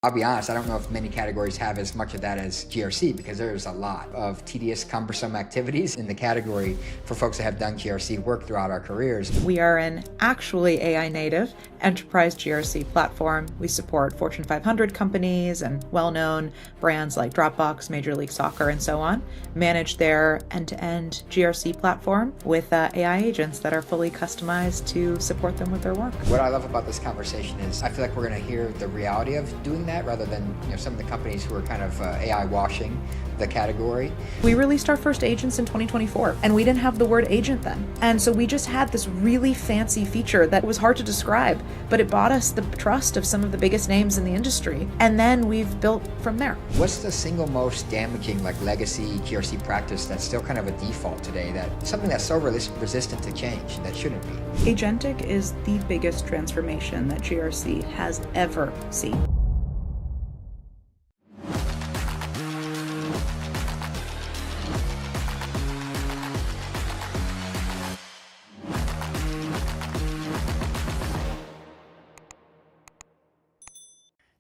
I'll be honest, I don't know if many categories have as much of that as GRC because there's a lot of tedious, cumbersome activities in the category for folks that have done GRC work throughout our careers. We are an actually AI native enterprise GRC platform. We support Fortune 500 companies and well-known brands like Dropbox, Major League Soccer, and so on, manage their end-to-end GRC platform with AI agents that are fully customized to support them with their work. What I love about this conversation is I feel like we're going to hear the reality of doing that rather than some of the companies who are kind of AI washing the category. We released our first agents in 2024, and we didn't have the word agent then. And so we just had this really fancy feature that was hard to describe, but it bought us the trust of some of the biggest names in the industry. And then we've built from there. What's the single most damaging legacy GRC practice that's still kind of a default today, that something that's so resistant to change that shouldn't be? Agentic is the biggest transformation that GRC has ever seen.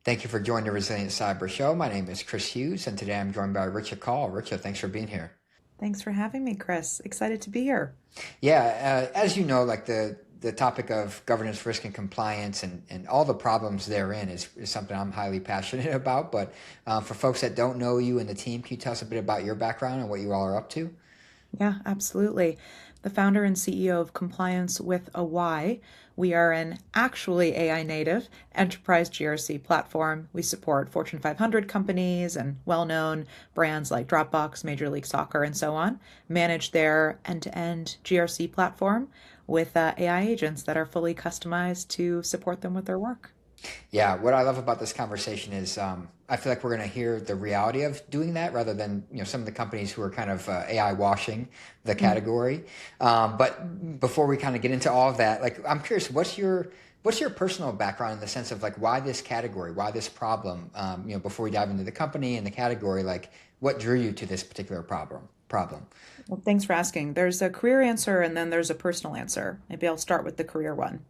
Thank you for joining the Resilient Cyber Show. My name is Chris Hughes, and today I'm joined by Richa Kaul. Richa, thanks for being here. Thanks for having me, Chris. Excited to be here. Yeah, as you know, the topic of governance, risk, and compliance and all the problems therein is something I'm highly passionate about. But for folks that don't know you and the team, can you tell us a bit about your background and what you all are up to? Yeah, absolutely. The founder and CEO of Complyance with a Y. We are an actually AI native enterprise GRC platform. We support Fortune 500 companies and well-known brands like Dropbox, Major League Soccer, and so on, manage their end-to-end GRC platform with AI agents that are fully customized to support them with their work. Yeah, what I love about this conversation is I feel like we're going to hear the reality of doing that rather than some of the companies who are kind of AI washing the category. But before we kind of get into all of that, I'm curious, what's your personal background in the sense of why this category, why this problem? Before we dive into the company and the category, what drew you to this particular problem? Well, thanks for asking. There's a career answer and then there's a personal answer. Maybe I'll start with the career one.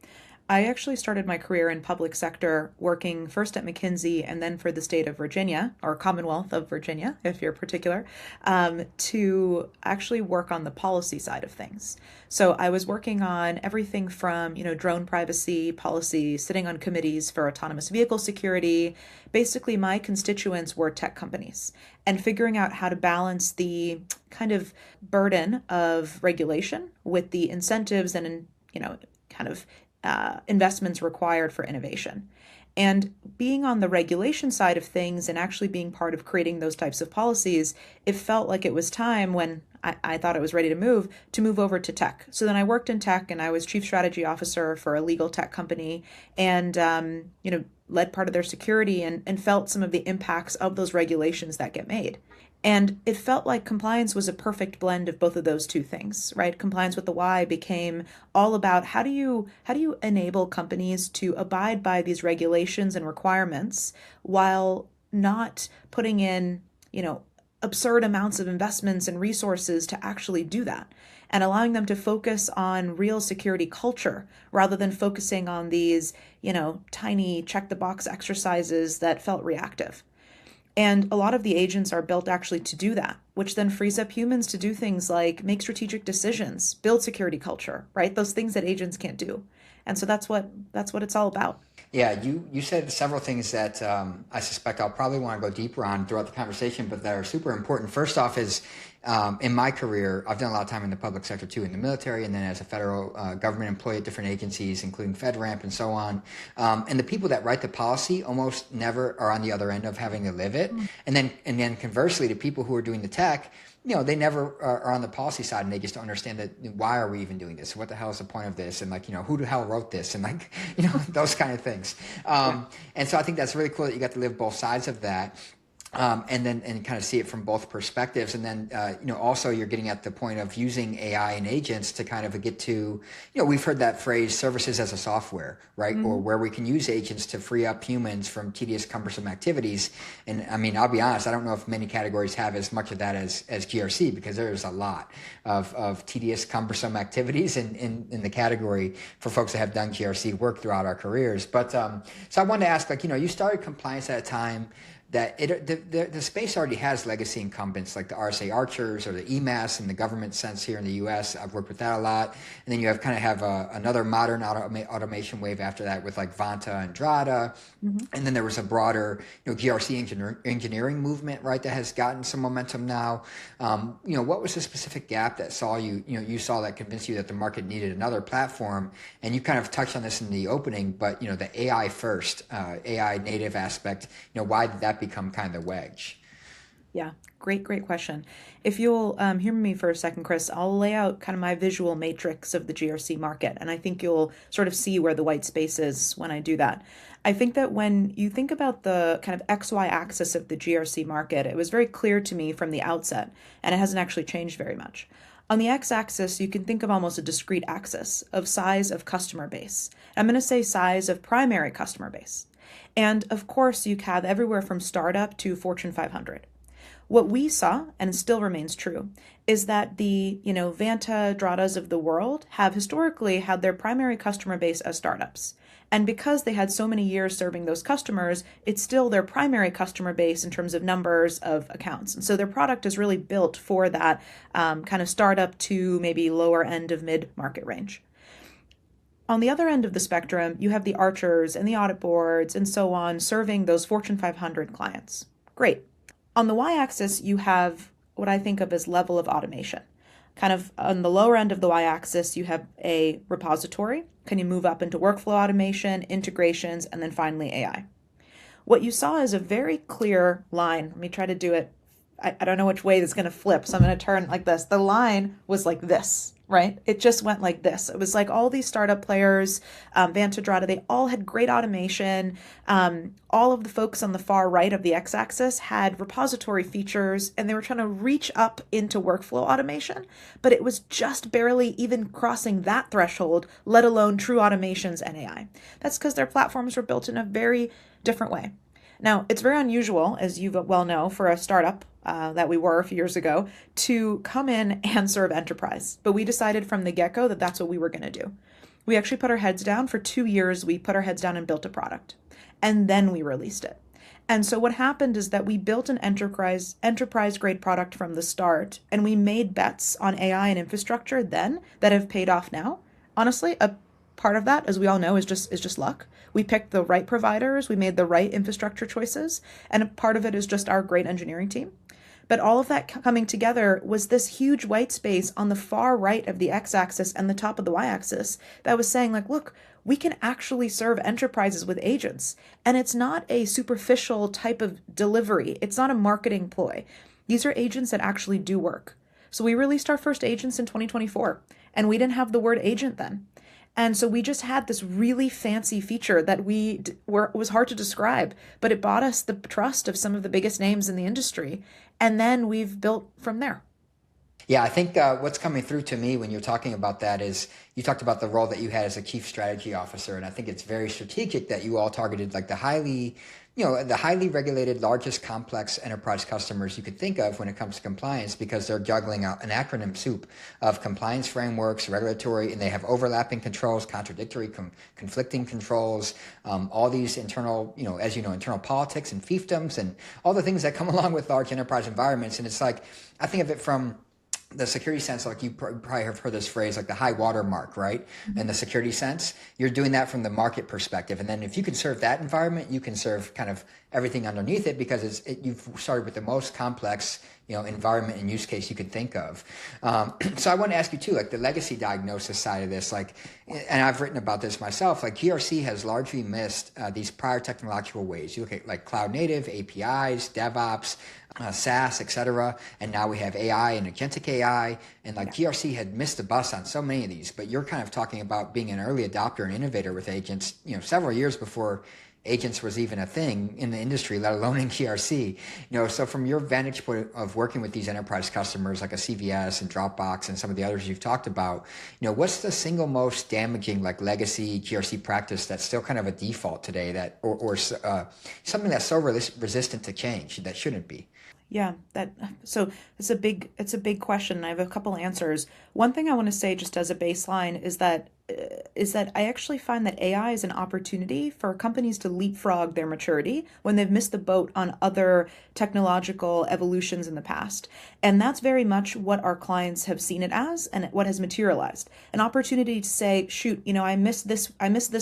I actually started my career in public sector, working first at McKinsey and then for the state of Virginia, or Commonwealth of Virginia, if you're particular, to actually work on the policy side of things. So I was working on everything from, drone privacy policy, sitting on committees for autonomous vehicle security. Basically, my constituents were tech companies and figuring out how to balance the kind of burden of regulation with the incentives and, investments required for innovation. And being on the regulation side of things and actually being part of creating those types of policies, it felt like it was time when I thought I was ready to move over to tech. So then I worked in tech and I was chief strategy officer for a legal tech company and, led part of their security and felt some of the impacts of those regulations that get made. And it felt like compliance was a perfect blend of both of those two things, right? Compliance with the Y became all about how do you enable companies to abide by these regulations and requirements while not putting in, absurd amounts of investments and resources to actually do that, and allowing them to focus on real security culture rather than focusing on these, tiny check the box exercises that felt reactive. And a lot of the agents are built actually to do that, which then frees up humans to do things like make strategic decisions, build security culture, right? Those things that agents can't do. And so that's what it's all about. Yeah, you said several things that I suspect I'll probably want to go deeper on throughout the conversation, but that are super important. First off is in my career, I've done a lot of time in the public sector too, in the military, and then as a federal government employee at different agencies, including FedRAMP and so on. And the people that write the policy almost never are on the other end of having to live it. And then conversely, the people who are doing the tech, they never are on the policy side and they just don't understand that why are we even doing this? What the hell is the point of this? And who the hell wrote this? And those kind of things. And so I think that's really cool that you got to live both sides of that. and kind of see it from both perspectives. And then, also you're getting at the point of using AI and agents to kind of get to, we've heard that phrase services as a software, right? Or where we can use agents to free up humans from tedious, cumbersome activities. And I mean, I'll be honest, I don't know if many categories have as much of that as GRC, because there's a lot of tedious, cumbersome activities in the category for folks that have done GRC work throughout our careers. But so I wanted to ask, you started compliance at a time that the space already has legacy incumbents like the RSA Archers or the EMAS in the government sense here in the U.S. I've worked with that a lot. And then you have another modern automation wave after that with like Vanta and Drata. And then there was a broader GRC engineering movement, right, that has gotten some momentum now. What was the specific gap that you saw that convinced you that the market needed another platform? And you kind of touched on this in the opening, but the AI first, AI native aspect, why did that become kind of the wedge? Yeah, great question. If you'll hear me for a second, Chris, I'll lay out kind of my visual matrix of the GRC market, and I think you'll sort of see where the white space is when I do that. I think that when you think about the kind of XY axis of the GRC market, it was very clear to me from the outset, and it hasn't actually changed very much. On the x-axis, you can think of almost a discrete axis of size of customer base. I'm going to say size of primary customer base. And of course, you have everywhere from startup to Fortune 500. What we saw, and still remains true, is that the Vanta, Dratas of the world have historically had their primary customer base as startups. And because they had so many years serving those customers, it's still their primary customer base in terms of numbers of accounts. And so their product is really built for that kind of startup to maybe lower end of mid-market range. On the other end of the spectrum, you have the Archers and the audit boards and so on serving those Fortune 500 clients. Great. On the y-axis, you have what I think of as level of automation. Kind of on the lower end of the y-axis, you have a repository. Can you move up into workflow automation, integrations, and then finally AI? What you saw is a very clear line. Let me try to do it. I don't know which way it's going to flip, so I'm going to turn like this. The line was like this, right? It just went like this. It was like all these startup players, Vanta, Drata, they all had great automation. All of the folks on the far right of the x-axis had repository features, and they were trying to reach up into workflow automation, but it was just barely even crossing that threshold, let alone true automations and AI. That's because their platforms were built in a very different way. Now, it's very unusual, as you well know, for a startup that we were a few years ago to come in and serve enterprise. But we decided from the get-go that that's what we were going to do. We actually put our heads down for 2 years. We put our heads down and built a product. And then we released it. And so what happened is that we built an enterprise-grade product from the start, and we made bets on AI and infrastructure then that have paid off now. Honestly, a part of that, as we all know, is just luck. We picked the right providers, we made the right infrastructure choices, and a part of it is just our great engineering team. But all of that coming together was this huge white space on the far right of the x-axis and the top of the y-axis that was saying, like, look, we can actually serve enterprises with agents. And it's not a superficial type of delivery. It's not a marketing ploy. These are agents that actually do work. So we released our first agents in 2024, and we didn't have the word agent then. And so we just had this really fancy feature that was hard to describe, but it bought us the trust of some of the biggest names in the industry. And then we've built from there. Yeah, I think what's coming through to me when you're talking about that is you talked about the role that you had as a chief strategy officer. And I think it's very strategic that you all targeted like the highly regulated, largest complex enterprise customers you could think of when it comes to compliance, because they're juggling an acronym soup of compliance frameworks, regulatory, and they have overlapping controls, contradictory, conflicting controls, all these internal, internal politics and fiefdoms and all the things that come along with large enterprise environments. And it's like, I think of it from the security sense, like you probably have heard this phrase, like the high water mark, right? In the security sense, you're doing that from the market perspective. And then if you can serve that environment, you can serve kind of everything underneath it, because you've started with the most complex, environment and use case you could think of. So I want to ask you too, like the legacy diagnosis side of this, like, and I've written about this myself, like GRC has largely missed these prior technological ways. You look at like cloud native, APIs, DevOps, SaaS, et cetera. And now we have AI and agentic AI. And like GRC had missed the bus on so many of these, but you're kind of talking about being an early adopter and innovator with agents, several years before agents was even a thing in the industry, let alone in GRC. So from your vantage point of working with these enterprise customers like a CVS and Dropbox and some of the others you've talked about, what's the single most damaging like legacy GRC practice that's still kind of a default today that, or something that's so resistant to change that shouldn't be? Yeah, so it's a big question. I have a couple answers. One thing I want to say just as a baseline is that I actually find that AI is an opportunity for companies to leapfrog their maturity when they've missed the boat on other technological evolutions in the past. And that's very much what our clients have seen it as and what has materialized. An opportunity to say, shoot, I missed this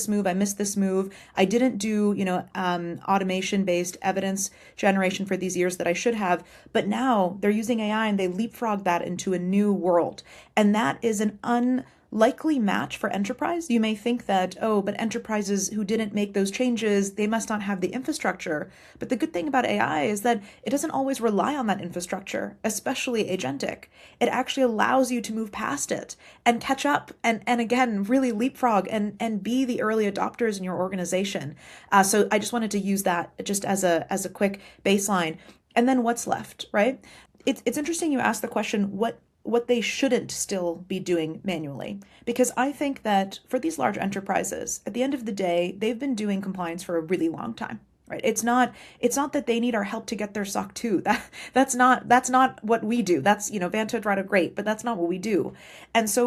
move, I missed this move. I didn't do, automation-based evidence generation for these years that I should have, but now they're using AI and they leapfrog that into a new world. And that is an unlikely match for enterprise. You may think that, oh, but enterprises who didn't make those changes, they must not have the infrastructure. But the good thing about AI is that it doesn't always rely on that infrastructure, especially agentic. It actually allows you to move past it and catch up and again, really leapfrog and be the early adopters in your organization. So I just wanted to use that just as a quick baseline. And then what's left, right? It's interesting you asked the question, what they shouldn't still be doing manually. Because I think that for these large enterprises, at the end of the day, they've been doing compliance for a really long time. Right? It's not that they need our help to get their SOC 2. That's not what we do. That's, Vanto Dorado, great, but that's not what we do. And so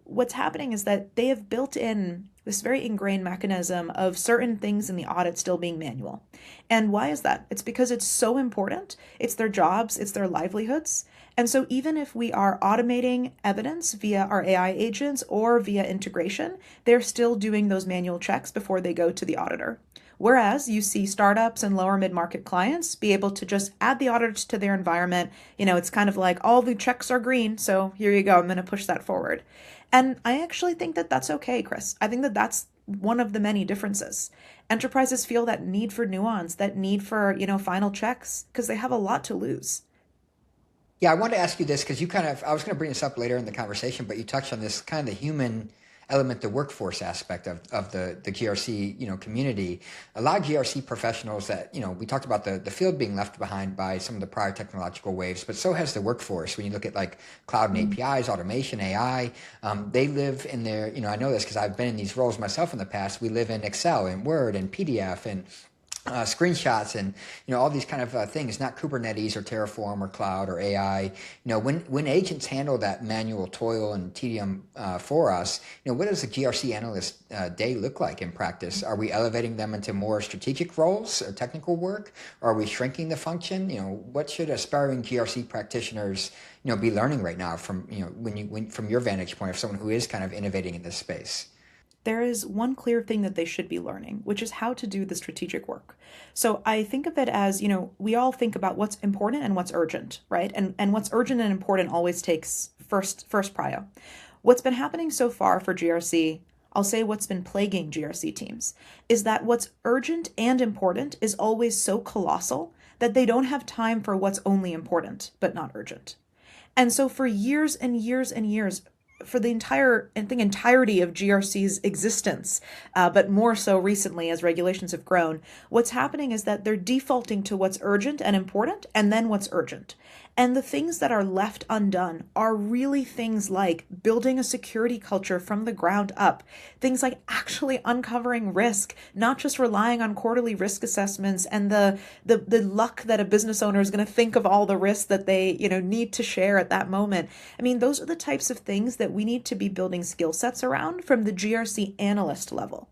what's happening is that they have built in this very ingrained mechanism of certain things in the audit still being manual. And why is that? It's because it's so important. It's their jobs, it's their livelihoods. And so even if we are automating evidence via our AI agents or via integration, they're still doing those manual checks before they go to the auditor. Whereas you see startups and lower mid-market clients be able to just add the auditors to their environment. It's kind of like all the checks are green, so here you go, I'm going to push that forward. And I actually think that that's okay, Chris. I think that that's one of the many differences. Enterprises feel that need for nuance, that need for, final checks, because they have a lot to lose. Yeah, I wanted to ask you this because I was going to bring this up later in the conversation, but you touched on this kind of the human element, the workforce aspect of the GRC, community. A lot of GRC professionals that, we talked about the field being left behind by some of the prior technological waves, but so has the workforce. When you look at like cloud and APIs, automation, AI, they live in their, I know this because I've been in these roles myself in the past. We live in Excel and Word and PDF and screenshots and all these kind of things, not Kubernetes or Terraform or cloud or AI. When agents handle that manual toil and tedium for us, what does a GRC analyst day look like in practice? Are we elevating them into more strategic roles or technical work? Or are we shrinking the function? What should aspiring GRC practitioners be learning right now from from your vantage point of someone who is kind of innovating in this space? There is one clear thing that they should be learning, which is how to do the strategic work. So I think of it as, we all think about what's important and what's urgent, right? And what's urgent and important always takes first prio. What's been happening so far for GRC, I'll say what's been plaguing GRC teams, is that what's urgent and important is always so colossal that they don't have time for what's only important, but not urgent. And so for years and years and years, for the entirety of GRC's existence, but more so recently as regulations have grown, what's happening is that they're defaulting to what's urgent and important and then what's urgent. And the things that are left undone are really things like building a security culture from the ground up, things like actually uncovering risk, not just relying on quarterly risk assessments and the luck that a business owner is going to think of all the risks that they need to share at that moment. I mean, those are the types of things that we need to be building skill sets around from the GRC analyst level.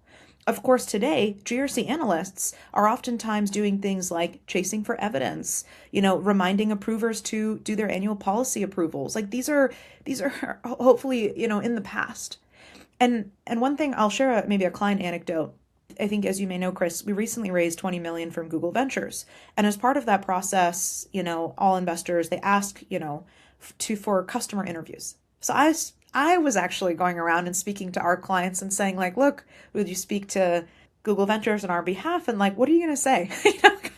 Of course, today, GRC analysts are oftentimes doing things like chasing for evidence, reminding approvers to do their annual policy approvals. Like these are hopefully, in the past. And one thing I'll share maybe a client anecdote. I think, as you may know, Chris, we recently raised $20 million from Google Ventures. And as part of that process, all investors, they ask, for customer interviews. So I was actually going around and speaking to our clients and saying like, look, would you speak to Google Ventures on our behalf? And like, what are you going to say?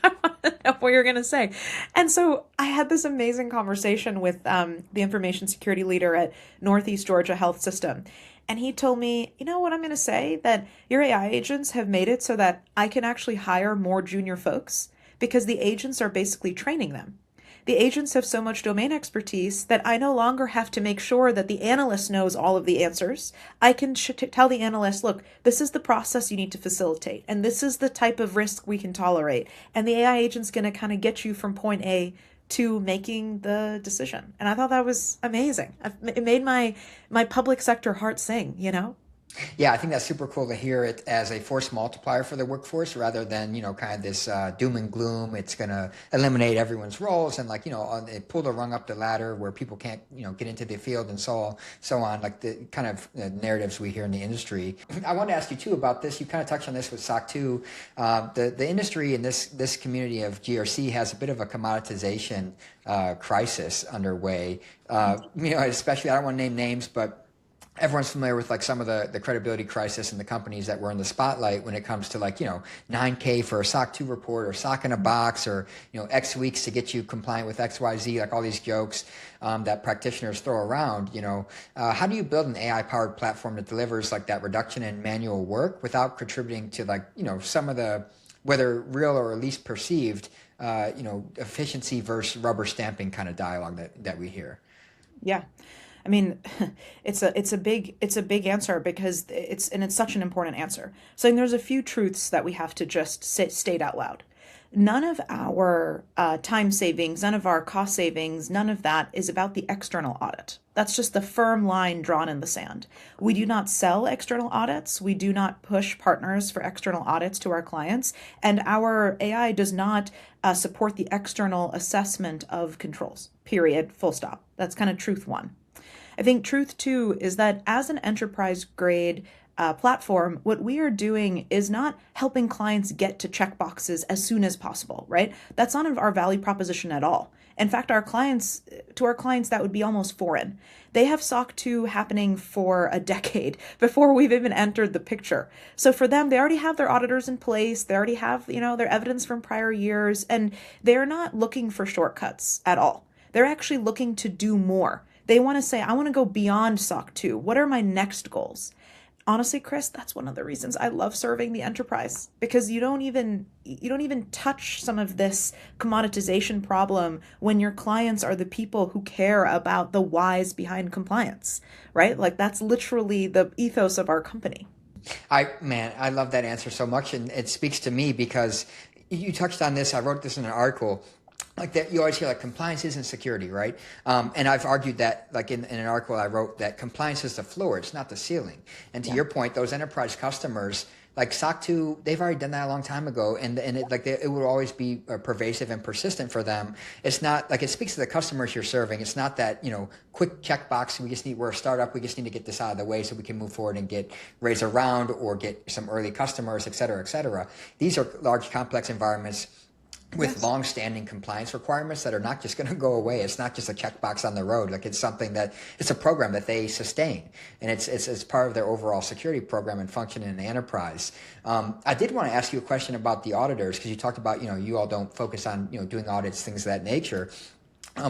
I want to know what you're going to say. And so I had this amazing conversation with the information security leader at Northeast Georgia Health System. And he told me, you know what I'm going to say? That your AI agents have made it so that I can actually hire more junior folks because the agents are basically training them. The agents have so much domain expertise that I no longer have to make sure that the analyst knows all of the answers. I can tell the analyst, look, this is the process you need to facilitate, and this is the type of risk we can tolerate. And the AI agent's going to kind of get you from point A to making the decision. And I thought that was amazing. It made my public sector heart sing, you know? Yeah, I think that's super cool to hear it as a force multiplier for the workforce rather than, kind of this doom and gloom. It's going to eliminate everyone's roles and like, it pull the rung up the ladder where people can't, get into the field and so on, like the kind of narratives we hear in the industry. I want to ask you too about this. You kind of touched on this with SOC 2. The industry in this community of GRC has a bit of a commoditization crisis underway. Especially, I don't want to name names, but everyone's familiar with like some of the credibility crisis in the companies that were in the spotlight when it comes to like, 9K for a SOC 2 report or SOC in a box or, X weeks to get you compliant with XYZ, like all these jokes that practitioners throw around, how do you build an AI powered platform that delivers like that reduction in manual work without contributing to like, some of the, whether real or at least perceived, efficiency versus rubber stamping kind of dialogue that we hear? Yeah. I mean, it's a big answer because it's such an important answer. So there's a few truths that we have to just state out loud. None of our time savings, none of our cost savings, none of that is about the external audit. That's just the firm line drawn in the sand. We do not sell external audits. We do not push partners for external audits to our clients. And our AI does not support the external assessment of controls, period, full stop. That's kind of truth one. I think truth two is that as an enterprise grade platform, what we are doing is not helping clients get to checkboxes as soon as possible, right? That's not our value proposition at all. In fact, to our clients, that would be almost foreign. They have SOC 2 happening for a decade before we've even entered the picture. So for them, they already have their auditors in place. They already have, their evidence from prior years, and they're not looking for shortcuts at all. They're actually looking to do more. They want to say, I want to go beyond SOC 2. What are my next goals? Honestly, Chris, that's one of the reasons I love serving the enterprise, because you don't even touch some of this commoditization problem when your clients are the people who care about the whys behind compliance, right? Like that's literally the ethos of our company. I love that answer so much, and it speaks to me because you touched on this. I wrote this in an article. Like that, you always hear like compliance isn't security, right? And I've argued that, like in an article I wrote, that compliance is the floor, it's not the ceiling. And to your point, those enterprise customers, like SOC 2, they've already done that a long time ago, and it will always be pervasive and persistent for them. It's not like, it speaks to the customers you're serving. It's not that quick checkbox. We're a startup. We just need to get this out of the way so we can move forward and get raise a round or get some early customers, et cetera, et cetera. These are large, complex environments with long-standing compliance requirements that are not just going to go away. It's not just a checkbox on the road. Like it's something that it's a program that they sustain, and it's part of their overall security program and function in the enterprise. I did want to ask you a question about the auditors, because you talked about you all don't focus on doing audits, things of that nature.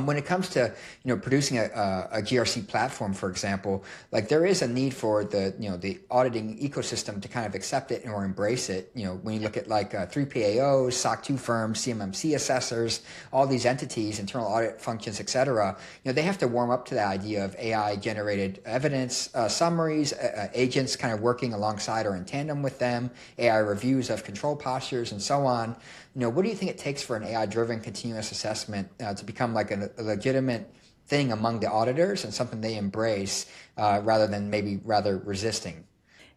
When it comes to producing a GRC platform, for example, like there is a need for the auditing ecosystem to kind of accept it or embrace it. When you look at like 3PAOs, SOC 2 firms, CMMC assessors, all these entities, internal audit functions, et cetera, they have to warm up to the idea of AI generated evidence summaries, agents kind of working alongside or in tandem with them, AI reviews of control postures, and so on. What do you think it takes for an AI-driven continuous assessment to become like a legitimate thing among the auditors and something they embrace rather than maybe rather resisting?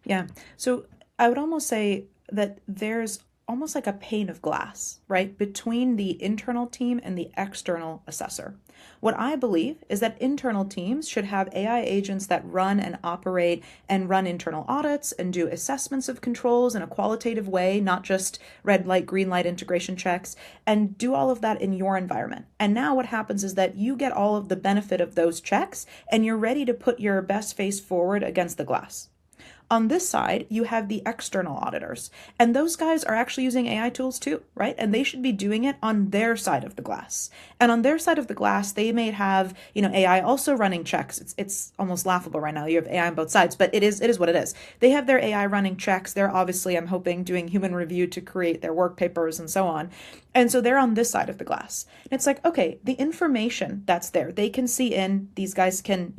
Yeah. So I would almost say that there's almost like a pane of glass, right, between the internal team and the external assessor. What I believe is that internal teams should have AI agents that run and operate and run internal audits and do assessments of controls in a qualitative way, not just red light, green light integration checks, and do all of that in your environment. And now what happens is that you get all of the benefit of those checks and you're ready to put your best face forward against the glass. On this side, you have the external auditors, and those guys are actually using AI tools too, right? And they should be doing it on their side of the glass. And on their side of the glass, they may have, AI also running checks. It's almost laughable right now. You have AI on both sides, but it is what it is. They have their AI running checks. They're obviously, I'm hoping, doing human review to create their work papers and so on. And so they're on this side of the glass. And it's like, okay, the information that's there, they can see in, these guys can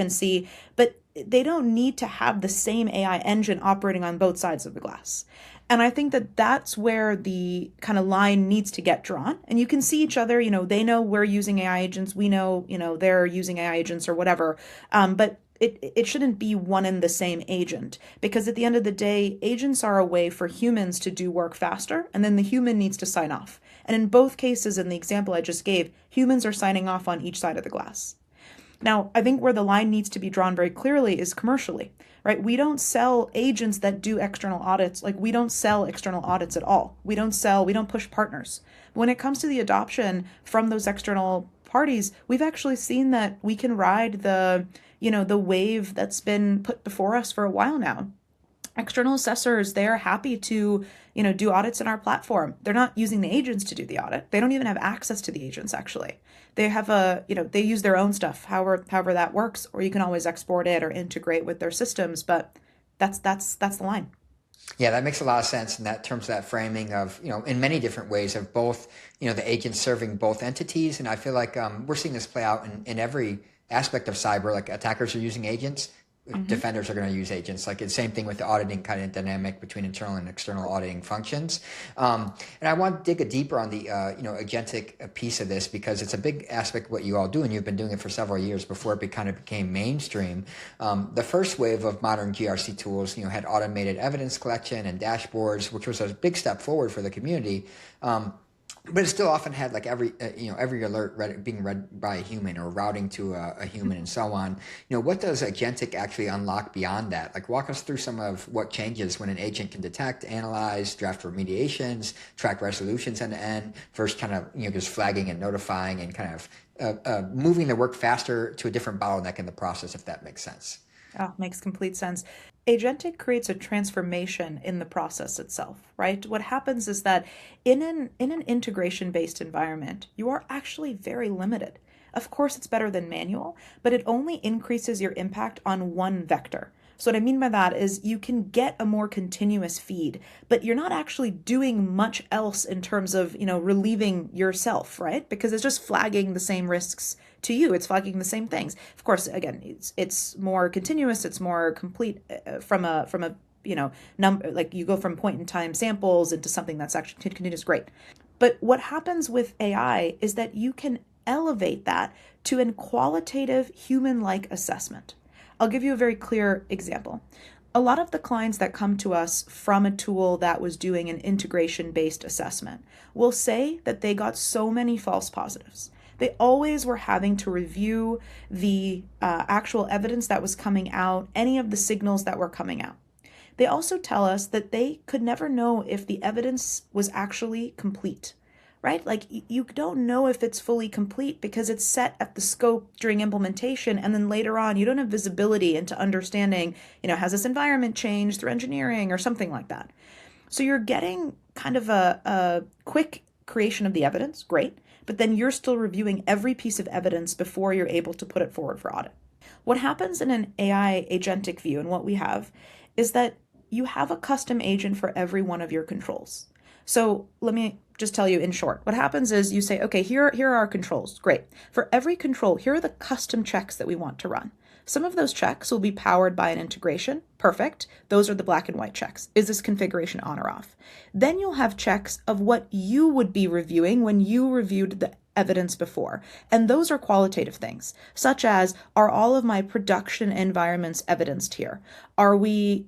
see, but they don't need to have the same AI engine operating on both sides of the glass. And I think that that's where the kind of line needs to get drawn. And you can see each other, they know we're using AI agents. We know, they're using AI agents or whatever. But it shouldn't be one and the same agent, because at the end of the day, agents are a way for humans to do work faster, and then the human needs to sign off. And in both cases, in the example I just gave, humans are signing off on each side of the glass. Now, I think where the line needs to be drawn very clearly is commercially, right? We don't sell agents that do external audits. Like, we don't sell external audits at all. We don't push partners. When it comes to the adoption from those external parties, we've actually seen that we can ride the wave that's been put before us for a while now. External assessors, they're happy to, do audits in our platform. They're not using the agents to do the audit. They don't even have access to the agents, actually. They have they use their own stuff, however that works, or you can always export it or integrate with their systems, but that's the line. Yeah, that makes a lot of sense in that terms of that framing of, in many different ways of both, the agents serving both entities. And I feel like we're seeing this play out in every aspect of cyber. Like, attackers are using agents. Defenders are going to use agents. Like, it's the same thing with the auditing kind of dynamic between internal and external auditing functions. And I want to dig a deeper on the agentic piece of this, because it's a big aspect of what you all do, and you've been doing it for several years before it kind of became mainstream. The first wave of modern GRC tools, had automated evidence collection and dashboards, which was a big step forward for the community. But it still often had like every alert being read by a human or routing to a human and so on. What does Agentic actually unlock beyond that? Like, walk us through some of what changes when an agent can detect, analyze, draft remediations, track resolutions end to end, first kind of just flagging and notifying and kind of moving the work faster to a different bottleneck in the process, if that makes sense. Oh, makes complete sense. Agentic creates a transformation in the process itself, right? What happens is that in an integration-based environment, you are actually very limited. Of course, it's better than manual, but it only increases your impact on one vector. So what I mean by that is you can get a more continuous feed, but you're not actually doing much else in terms of, relieving yourself, right? Because it's just flagging the same risks to you. It's flagging the same things. Of course, again, it's more continuous. It's more complete from a number, like you go from point in time samples into something that's actually continuous. Great. But what happens with AI is that you can elevate that to a qualitative human-like assessment. I'll give you a very clear example. A lot of the clients that come to us from a tool that was doing an integration-based assessment will say that they got so many false positives. They always were having to review the actual evidence that was coming out, any of the signals that were coming out. They also tell us that they could never know if the evidence was actually complete, right? Like, you don't know if it's fully complete because it's set at the scope during implementation, and then later on you don't have visibility into understanding, has this environment changed through engineering or something like that. So you're getting kind of a quick creation of the evidence, great, but then you're still reviewing every piece of evidence before you're able to put it forward for audit. What happens in an AI agentic view, and what we have, is that you have a custom agent for every one of your controls. So let me just tell you in short. What happens is you say, okay, here are our controls. Great. For every control, here are the custom checks that we want to run. Some of those checks will be powered by an integration. Perfect. Those are the black and white checks. Is this configuration on or off? Then you'll have checks of what you would be reviewing when you reviewed the evidence before. And those are qualitative things, such as, are all of my production environments evidenced here? Are we,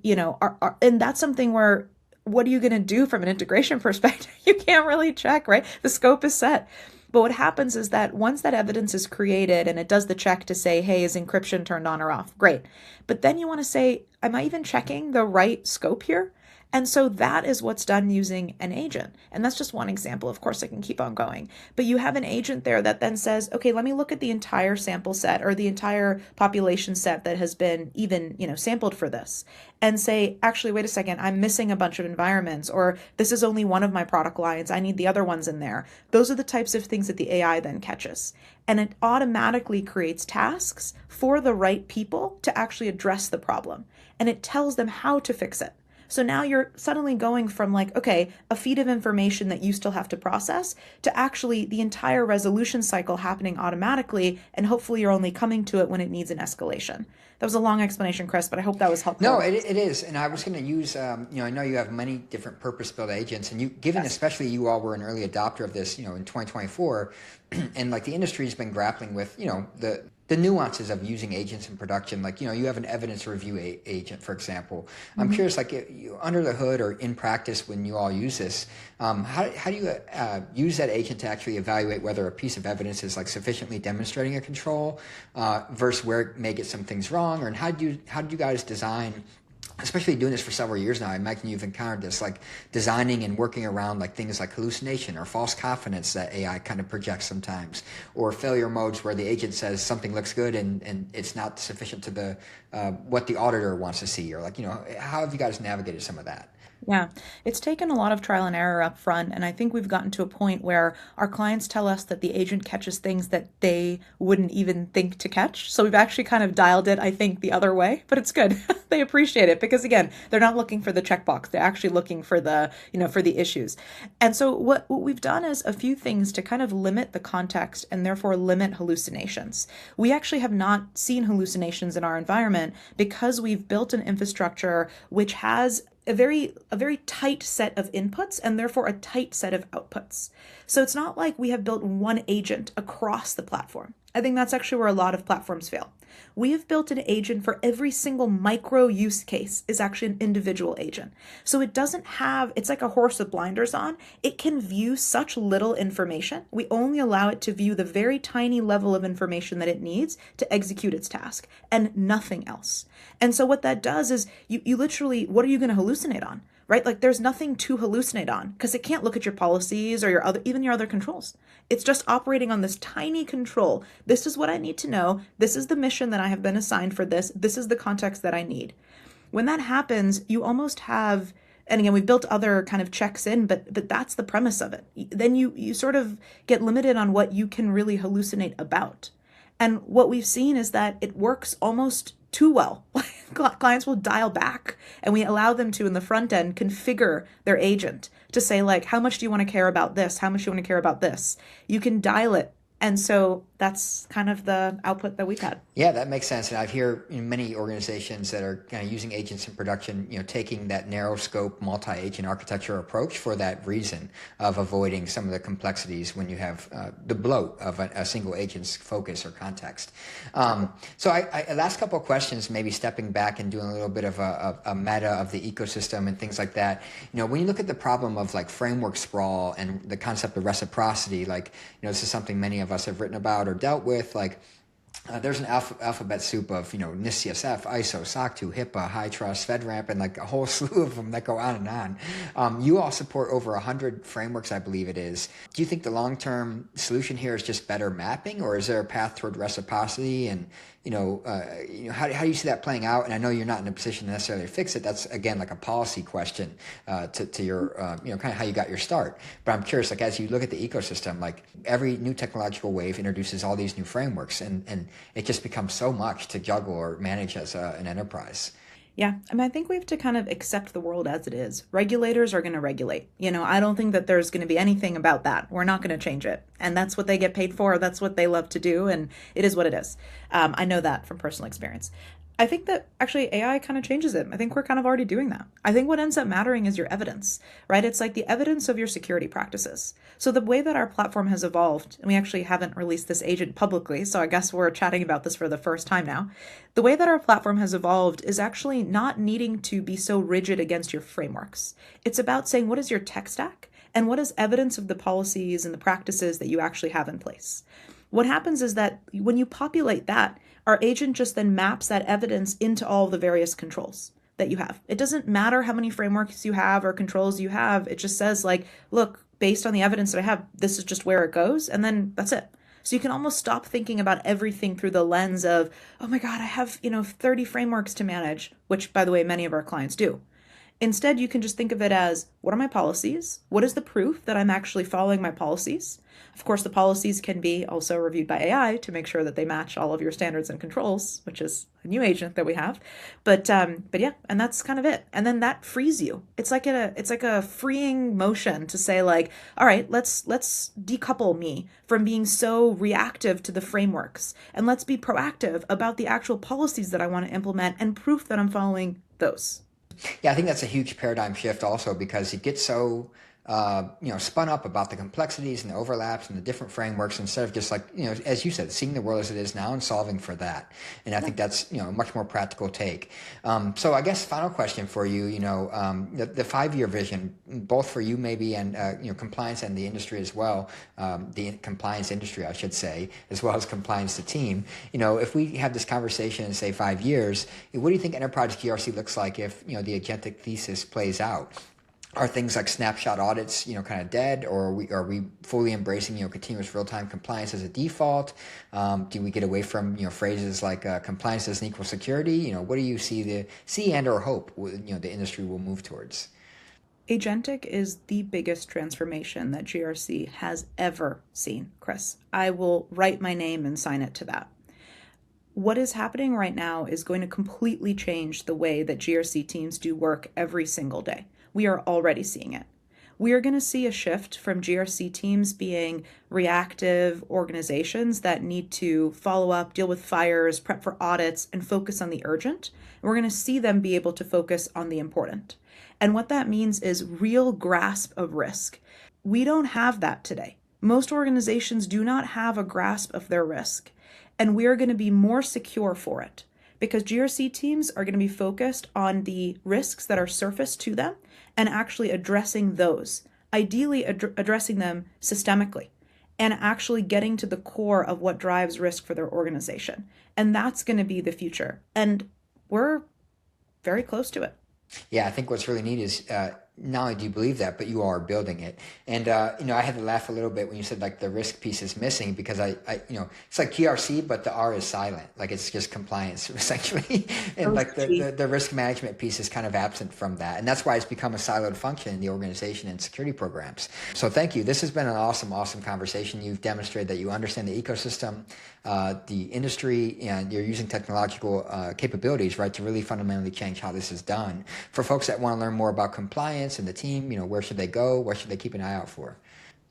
and that's something where, what are you going to do from an integration perspective? You can't really check, right? The scope is set. But what happens is that once that evidence is created and it does the check to say, hey, is encryption turned on or off? Great. But then you want to say, am I even checking the right scope here? And so that is what's done using an agent. And that's just one example. Of course, I can keep on going. But you have an agent there that then says, okay, let me look at the entire sample set or the entire population set that has been even, sampled for this and say, actually, wait a second, I'm missing a bunch of environments, or this is only one of my product lines. I need the other ones in there. Those are the types of things that the AI then catches. And it automatically creates tasks for the right people to actually address the problem. And it tells them how to fix it. So now you're suddenly going from okay, a feed of information that you still have to process to actually the entire resolution cycle happening automatically. And hopefully you're only coming to it when it needs an escalation. That was a long explanation, Chris, but I hope that was helpful. No, it is. And I was going to use, I know you have many different purpose-built agents, and given Yes. especially you all were an early adopter of this, in 2024, and the industry's been grappling with, the nuances of using agents in production. You have an evidence review agent, for example. I'm curious, under the hood or in practice when you all use this, how do you use that agent to actually evaluate whether a piece of evidence is sufficiently demonstrating a control versus where it may get some things wrong? Or how do you guys design, especially doing this for several years now, I imagine you've encountered this, designing and working around things like hallucination or false confidence that AI kind of projects sometimes, or failure modes where the agent says something looks good and it's not sufficient to the what the auditor wants to see, or how have you guys navigated some of that? Yeah, it's taken a lot of trial and error up front, and I think we've gotten to a point where our clients tell us that the agent catches things that they wouldn't even think to catch. So we've actually kind of dialed it, I think, the other way, but it's good. They appreciate it because, again, they're not looking for the checkbox. They're actually looking for for the issues. And so what we've done is a few things to kind of limit the context and therefore limit hallucinations. We actually have not seen hallucinations in our environment because we've built an infrastructure which has a very tight set of inputs and therefore a tight set of outputs. So it's not like we have built one agent across the platform. I think that's actually where a lot of platforms fail. We have built an agent for every single micro use case is actually an individual agent. So it's like a horse with blinders on. It can view such little information. We only allow it to view the very tiny level of information that it needs to execute its task and nothing else. And so what that does is you literally, what are you going to hallucinate on? Right? There's nothing to hallucinate on because it can't look at your policies or even your other controls. It's just operating on this tiny control. This is what I need to know. This is the mission that I have been assigned for this. This is the context that I need. When that happens, you almost have, and again, we've built other kind of checks in, but that's the premise of it. Then you sort of get limited on what you can really hallucinate about. And what we've seen is that it works almost too well. Clients will dial back and we allow them to, in the front end, configure their agent to say, how much do you want to care about this? How much do you want to care about this? You can dial it. And so that's kind of the output that we've had. Yeah, that makes sense. And I hear many organizations that are kind of using agents in production, taking that narrow scope multi-agent architecture approach for that reason of avoiding some of the complexities when you have the bloat of a single agent's focus or context. So I last couple of questions, maybe stepping back and doing a little bit of a meta of the ecosystem and things like that. When you look at the problem of framework sprawl and the concept of reciprocity, this is something many of us have written about or dealt with, there's an alphabet soup of, NIST CSF, ISO, SOC 2, HIPAA, HITRUST, FedRAMP, and a whole slew of them that go on and on. You all support over 100 frameworks, I believe it is. Do you think the long-term solution here is just better mapping, or is there a path toward reciprocity? And how do you see that playing out? And I know you're not in a position to necessarily fix it. That's again a policy question to your kind of how you got your start. But I'm curious, as you look at the ecosystem, every new technological wave introduces all these new frameworks, and it just becomes so much to juggle or manage as an enterprise. Yeah, I think we have to kind of accept the world as it is. Regulators are going to regulate. I don't think that there's going to be anything about that. We're not going to change it. And that's what they get paid for. That's what they love to do. And it is what it is. I know that from personal experience. I think that actually AI kind of changes it. I think we're kind of already doing that. I think what ends up mattering is your evidence, right? It's the evidence of your security practices. So the way that our platform has evolved, and we actually haven't released this agent publicly, so I guess we're chatting about this for the first time now. The way that our platform has evolved is actually not needing to be so rigid against your frameworks. It's about saying, what is your tech stack? And what is evidence of the policies and the practices that you actually have in place? What happens is that when you populate that, our agent just then maps that evidence into all the various controls. that you have. It doesn't matter how many frameworks you have or controls you have. It just says like, look, based on the evidence that I have, this is just where it goes. And then that's it. So you can almost stop thinking about everything through the lens of, oh my God, I have, 30 frameworks to manage, which by the way, many of our clients do. Instead, you can just think of it as, what are my policies? What is the proof that I'm actually following my policies? Of course, the policies can be also reviewed by AI to make sure that they match all of your standards and controls, which is a new agent that we have. But yeah, and that's kind of it. And then that frees you. It's like a freeing motion to say like, all right, let's decouple me from being so reactive to the frameworks, and let's be proactive about the actual policies that I want to implement and proof that I'm following those. Yeah, I think that's a huge paradigm shift also, because it gets so spun up about the complexities and the overlaps and the different frameworks, instead of just like, as you said, seeing the world as it is now and solving for that. And I think that's, a much more practical take. So I guess final question for you, the 5-year vision, both for you maybe and, compliance and the industry as well, the compliance industry, I should say, as well as compliance the team. If we have this conversation in say 5 years, what do you think enterprise GRC looks like if, the agentic thesis plays out? Are things like snapshot audits, kind of dead, or are we fully embracing, continuous real-time compliance as a default? Do we get away from, phrases like compliance doesn't equal security? What do you see and or hope, the industry will move towards? Agentic is the biggest transformation that GRC has ever seen, Chris. I will write my name and sign it to that. What is happening right now is going to completely change the way that GRC teams do work every single day. We are already seeing it. We are going to see a shift from GRC teams being reactive organizations that need to follow up, deal with fires, prep for audits, and focus on the urgent. We're going to see them be able to focus on the important. And what that means is real grasp of risk. We don't have that today. Most organizations do not have a grasp of their risk, and we are going to be more secure for it, because GRC teams are going to be focused on the risks that are surfaced to them and actually addressing those, ideally addressing them systemically and actually getting to the core of what drives risk for their organization. And that's going to be the future. And we're very close to it. Yeah, I think what's really neat is not only do you believe that, but you are building it. And, I had to laugh a little bit when you said like the risk piece is missing, because I it's like GRC, but the R is silent. Like it's just compliance essentially. And like the risk management piece is kind of absent from that. And that's why it's become a siloed function in the organization and security programs. So thank you. This has been an awesome, awesome conversation. You've demonstrated that you understand the ecosystem, the industry, and you're using technological capabilities, right, to really fundamentally change how this is done. For folks that want to learn more about compliance and the team, where should they go? What should they keep an eye out for?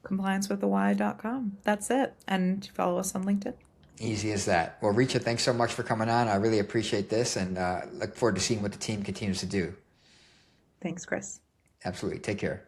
Compliancewiththewhy.com. That's it. And follow us on LinkedIn. Easy as that. Well, Richa, thanks so much for coming on. I really appreciate this, and look forward to seeing what the team continues to do. Thanks, Chris. Absolutely. Take care.